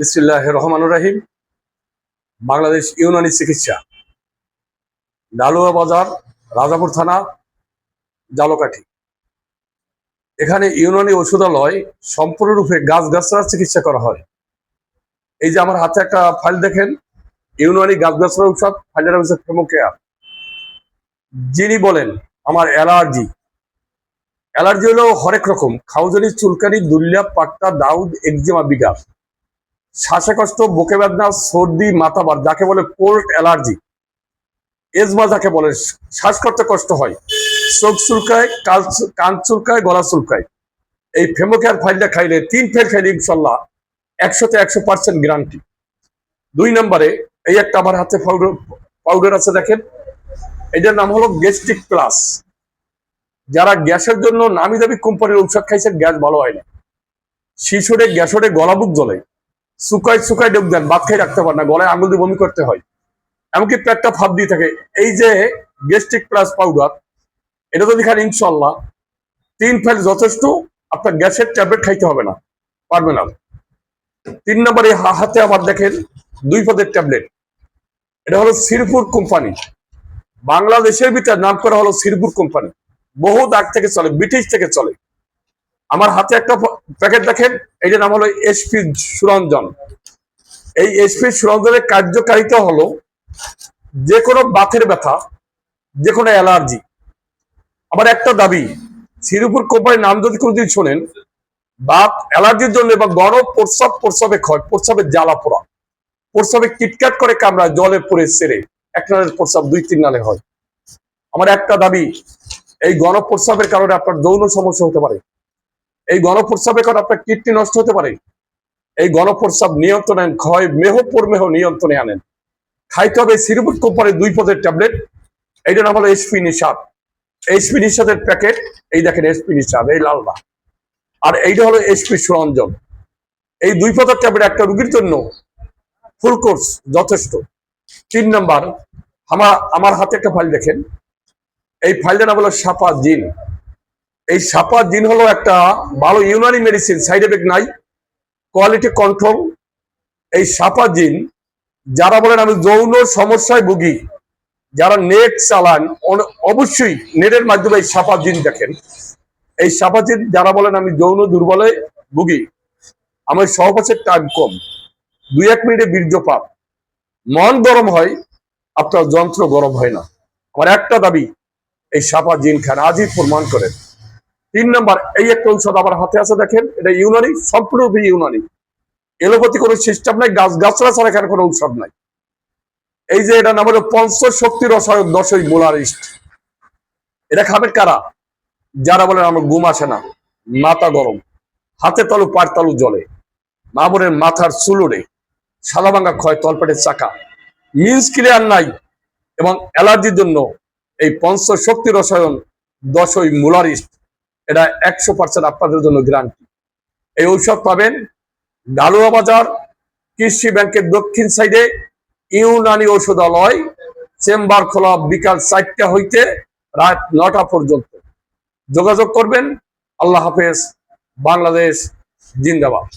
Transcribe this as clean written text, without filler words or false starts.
বিসমিল্লাহির রহমানির রহিম। বাংলাদেশ ইউনানি চিকিৎসা, ডালুয়া বাজার, রাজাপুর থানা, জালকাঠি। এখানে ইউনানি ঔষধালয় সম্পূর্ণরূপে গাছগাছড়ার চিকিৎসা করা হয়। এই যে আমার হাতে একটা ফাইল দেখেন, ইউনানি গাছগাছড়া ঔষধ, ফাইলের নাম হচ্ছে ফেমোকেয়ার। যিনি বলেন আমার অ্যালার্জি হলো হরেক রকম, খাউজানি, চুলকানি, দুর্লিয়া, পাট্টা, দাউদ, একজিমা, বিকাশ, শ্বাসকষ্ট, বুকে বেদনা, সর্দি, মাথাভার, যাকে বলে কোল্ড অ্যালার্জি, এজমা যাকে বলে, শ্বাস করতে কষ্ট হয়, চোখ চুলকায়, কান চুলকায়, গলা চুলকায়, এই ফেমোকেয়ার ফাইলটা খাইলে 3 ফেল খাইলে ইনশাল্লাহ 100% গ্যারান্টি। 2 নম্বরে এই একটা আমার হাতে পাউডার আছে দেখেন, এটার নাম হলো গ্যাস্ট্রিক প্লাস। যারা গ্যাসের জন্য নামি দামি কোম্পানির ঔষধ খাইছেন, গ্যাস ভালো হয় না, শিশুরে গ্যাসরে গলা বুক জ্বলে, শুকায় ডুব দেন, ভাত খাই রাখতে পারে না, গলায় আঙুল দিয়ে বমি করতে হয়, এমনকি পেটটা ফাঁপ দিয়ে থাকে। এই যে গ্যাস্ট্রিক প্লাস পাউডার, এটা যদি খান ইনশাল্লাহ 3 ফেল যথেষ্ট, আপনার গ্যাসের ট্যাবলেট খাইতে হবে না, পারবে না। 3 নম্বরে হাতে আবার দেখেন 2 পদের ট্যাবলেট, এটা হলো শ্রীপুর কোম্পানি। বাংলাদেশের ভিতরে নাম করা হলো শ্রীপুর কোম্পানি, বহু দাগ থেকে চলে, ব্রিটিশ থেকে চলে। আমার হাতে একটা প্যাকেট দেখেন, এইটার নাম হলো এসপি সুরঞ্জন। এই এসপি সুরঞ্জনের কার্যকারিতা হলো যে কোনো বাতের ব্যথা, যে কোনো অ্যালার্জি। আমার একটা দাবি, শ্রীপুর কোম্পানির নাম যদি কোনোদিন শোনেন, বাত অ্যালার্জির জন্য বা গরম প্রস্রাবে ক্ষয়, প্রস্রাবের জ্বালা পোড়া, প্রস্রাবে কিটকাট করে কামড়ায়, জলে পড়ে সেরে 1 নালের প্রস্রাব 2-3 নালে হয়। আমার একটা দাবি, এই গণপ্রস্রাবের কারণে আপনার যৌন সমস্যা হতে পারে, এই গণপ্রস্রাবের কারণে আপনার কিডনি নষ্ট হতে পারে। এই গণপ্রস্রাব নিয়ন্ত্রণে ক্ষয় মেহ নিয়ন্ত্রণে আনেন। খাইতে হবে শ্রীপুর কোম্পানির 2 পদের ট্যাবলেট, এইটার নাম হলো এসপি নিষাদ। এসপি নিষাদের প্যাকেট এই দেখেন, এসপি নিষাদ এই লালটা, আর এইটা হলো এসপি সুরঞ্জন। এই 2 পদের ট্যাবলেট একটা রোগীর জন্য ফুল কোর্স যথেষ্ট। 3 নাম্বার, আমার হাতে একটা ফাইল দেখেন, এই ফাইলটার নাম হলো সাপা জিন। এই সাপা জিন হলো একটা ভালো ইউনানি মেডিসিন, সাইড এফেক্ট নাই, কোয়ালিটি কন্ট্রোল। এই সাপা জিন, যারা বলেন আমি যৌন সমস্যায় ভুগি, যারা নেট চালান, অবশ্যই নেটের মাধ্যমে এই সাপা জিন দেখেন। এই সাপা জিন যারা বলেন আমি যৌন দুর্বলে ভুগি, আমার সহবাসের টাইম কম, 2-1 মিনিটে বীর্যপাত, মন গরম হয়, আপনার যন্ত্র গরম হয় না। আমার একটা দাবি, এই সাপা জিন খান, আজই প্রমাণ করেন। 3 নম্বর, এই একটা ঔষধ আমার হাতে আছে দেখেন, এটা ইউনানি, সম্পূর্ণ ইউনানি, এলোপ্যাথি কোনো সিস্টেম নাই, গাছগাছড়া ছাড়া এখানে কোনো ঔষধ নাই। এই যে এটা নাম হলো পঞ্চশক্তি রসায়ন 10 মোলারিস্ট। এটা খাবেন কারা? যারা বলেন আমার ঘুম আসে না, মাথা গরম, হাতে তালু পায়ের তালু জ্বলে, মা বোনের মাথার চুলোড়ে, সাদা ভাঙ্গা ক্ষয়, তলপেটের চাকা, মিন্স ক্লিয়ার নাই, এবং অ্যালার্জির জন্য এই পঞ্চশক্তি রসায়ন 10 মোলারিস্ট, এটা 100% আপনাদের জন্য গ্যারান্টি। এই ঔষধ পাবেন ডালুয়া বাজার, কৃষি ব্যাংকের দক্ষিণ সাইডে ইউনানি ঔষধালয়, চেম্বার খোলা বিকাল 4টা হইতে রাত 9টা পর্যন্ত। যোগাযোগ করবেন। আল্লাহ হাফেজ। বাংলাদেশ জিন্দাবাদ।